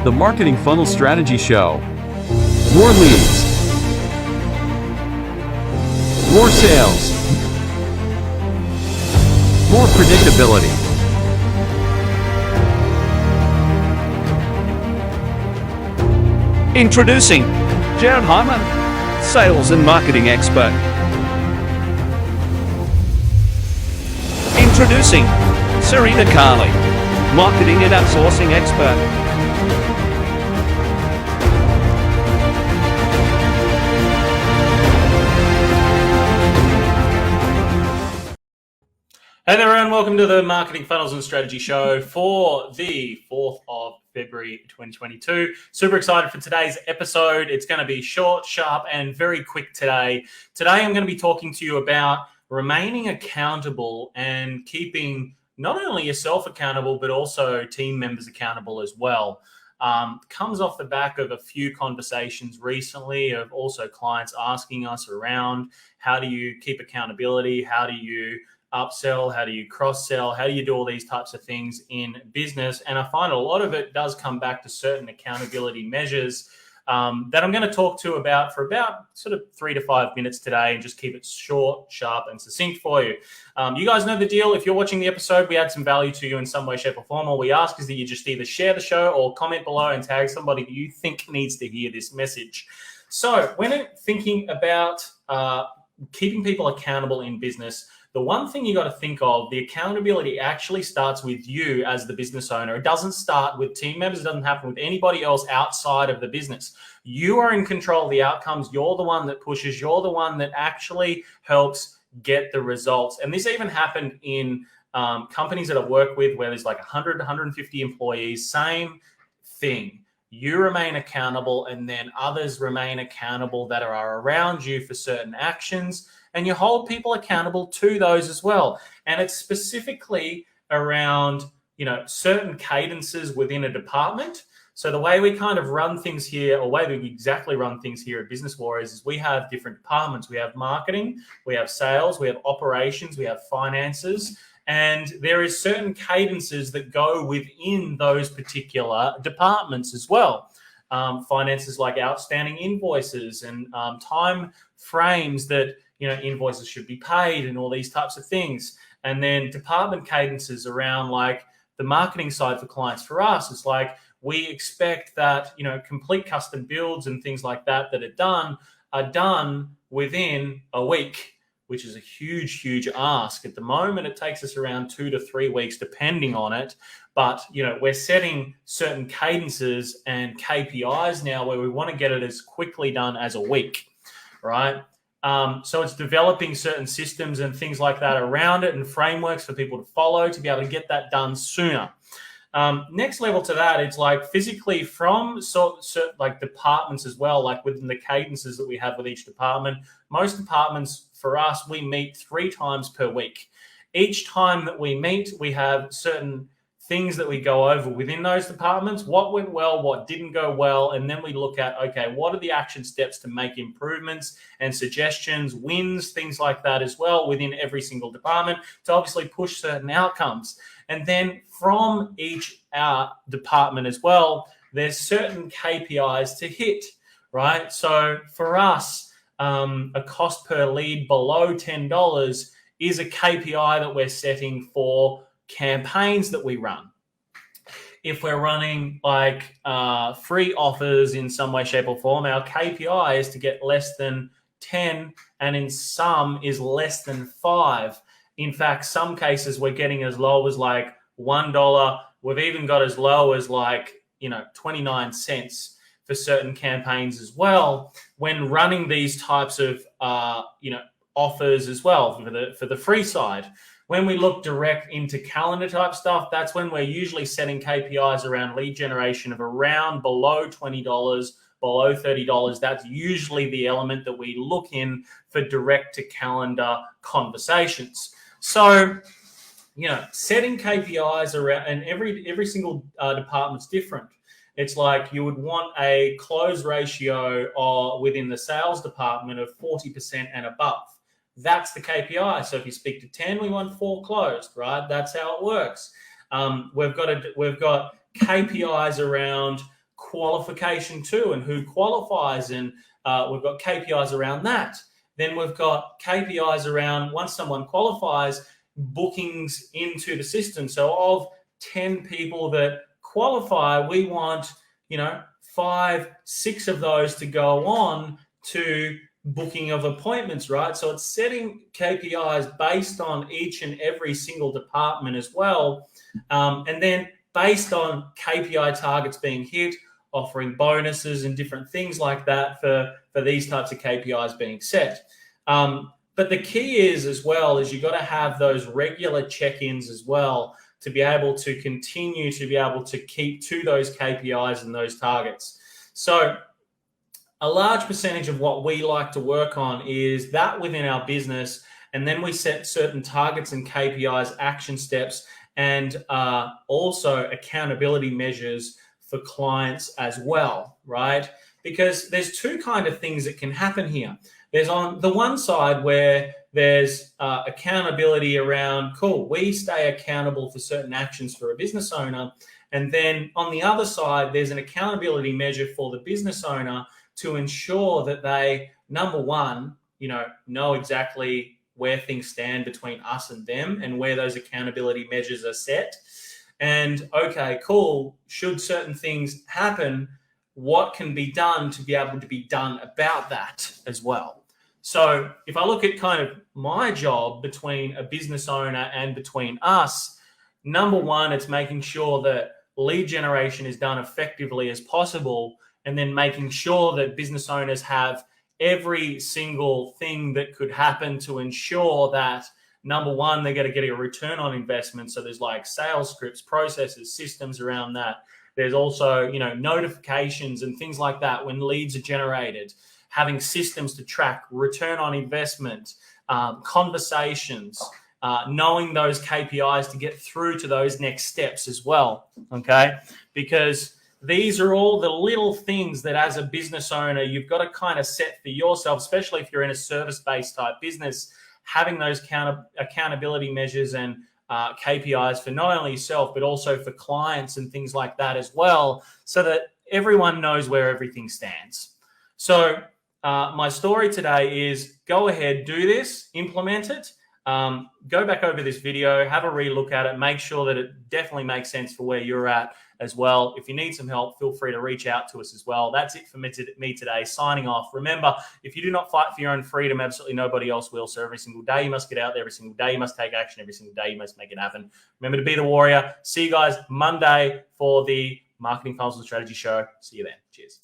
The Marketing Funnel Strategy Show. More leads. More sales. More predictability. Introducing Jared Hyman, sales and marketing expert. Introducing Serena Carly, marketing and outsourcing expert. Hey there, everyone. Welcome to the Marketing Funnels and Strategy Show for the 4th of February 2022. Super excited for today's episode. It's going to be short, sharp, and very quick today. Today, I'm going to be talking to you about remaining accountable and keeping not only yourself accountable, but also team members accountable as well. Comes off the back of a few conversations recently of also clients asking us around how do you keep accountability, how do you upsell, how do you cross-sell, how do you do all these types of things in business. And I find a lot of it does come back to certain accountability measures that I'm going to talk to about for about sort of 3 to 5 minutes today and just keep it short, sharp, and succinct for you. You guys know the deal. If you're watching the episode, we add some value to you in some way, shape, or form. All we ask is that you just either share the show or comment below and tag somebody that you think needs to hear this message. So when thinking about keeping people accountable in business, the one thing you got to think of, the accountability actually starts with you as the business owner. It doesn't start with team members. It doesn't happen with anybody else outside of the business. You are in control of the outcomes. You're the one that pushes. You're the one that actually helps get the results. And this even happened in companies that I work with where there's like 100, 150 employees, same thing. You remain accountable and then others remain accountable that are around you for certain actions. And you hold people accountable to those as well. And it's specifically around, certain cadences within a department. So the way we kind of run things here, or way we exactly run things here at Business Warriors is we have different departments. We have marketing, we have sales, we have operations, we have finances. And there is certain cadences that go within those particular departments as well. Finances like outstanding invoices and time frames that invoices should be paid and all these types of things. And then department cadences around like the marketing side for clients. For us, it's like we expect that, complete custom builds and things like that are done within a week, which is a huge, huge ask. At the moment, it takes us around 2 to 3 weeks, depending on it. But, we're setting certain cadences and KPIs now where we want to get it as quickly done as a week, right? So it's developing certain systems and things like that around it and frameworks for people to follow to be able to get that done sooner. Next level to that, it's like physically from like departments as well, like within the cadences that we have with each department. Most departments for us, we meet 3 times per week. Each time that we meet, we have certain things that we go over within those departments, what went well, what didn't go well, and then we look at, okay, what are the action steps to make improvements and suggestions, wins, things like that as well within every single department to obviously push certain outcomes. And then from each department as well, there's certain KPIs to hit, right? So for us, a cost per lead below $10 is a KPI that we're setting for campaigns that we run. If we're running like free offers in some way, shape, or form, our KPI is to get less than 10, and in some is less than 5. In fact, some cases we're getting as low as like $1. We've even got as low as like 29 cents for certain campaigns as well when running these types of offers as well for the free side. When we look direct into calendar type stuff, that's when we're usually setting KPIs around lead generation of around below $20, below $30. That's usually the element that we look in for direct to calendar conversations. So, setting KPIs around, and every single department's different. It's like you would want a close ratio within the sales department of 40% and above. That's the KPI. So if you speak to 10, we want 4 closed, right? That's how it works. We've got KPIs around qualification to and who qualifies, and we've got KPIs around that. Then we've got KPIs around once someone qualifies, bookings into the system. So of 10 people that qualify, we want, 5, 6 of those to go on to booking of appointments, right? So it's setting KPIs based on each and every single department as well. And then based on KPI targets being hit, offering bonuses and different things like that for these types of KPIs being set. But the key is as well is you've got to have those regular check-ins as well to be able to continue to be able to keep to those KPIs and those targets. So a large percentage of what we like to work on is that within our business, and then we set certain targets and KPIs, action steps, and also accountability measures for clients as well, right? Because there's two kind of things that can happen here. There's on the one side where there's accountability around, cool, we stay accountable for certain actions for a business owner. And then on the other side, there's an accountability measure for the business owner to ensure that they, number one, know exactly where things stand between us and them and where those accountability measures are set. And okay, cool, should certain things happen, what can be done to be able to be done about that as well? So if I look at kind of my job between a business owner and between us, number one, it's making sure that lead generation is done effectively as possible, and then making sure that business owners have every single thing that could happen to ensure that, number one, they're going to get a return on investment. So there's like sales scripts, processes, systems around that. There's also, notifications and things like that when leads are generated, having systems to track return on investment, conversations, knowing those KPIs to get through to those next steps as well, okay? Because these are all the little things that as a business owner, you've got to kind of set for yourself, especially if you're in a service-based type business, having those accountability measures and KPIs for not only yourself, but also for clients and things like that as well, so that everyone knows where everything stands. So my story today is go ahead, do this, implement it. Go back over this video, have a relook at it, make sure that it definitely makes sense for where you're at as well. If you need some help, feel free to reach out to us as well. That's it for me today, signing off. Remember, if you do not fight for your own freedom, absolutely nobody else will. So every single day you must get out there, every single day you must take action, every single day you must make it happen. Remember to be the warrior. See you guys Monday for the Marketing Funnels and Strategy Show. See you then. Cheers.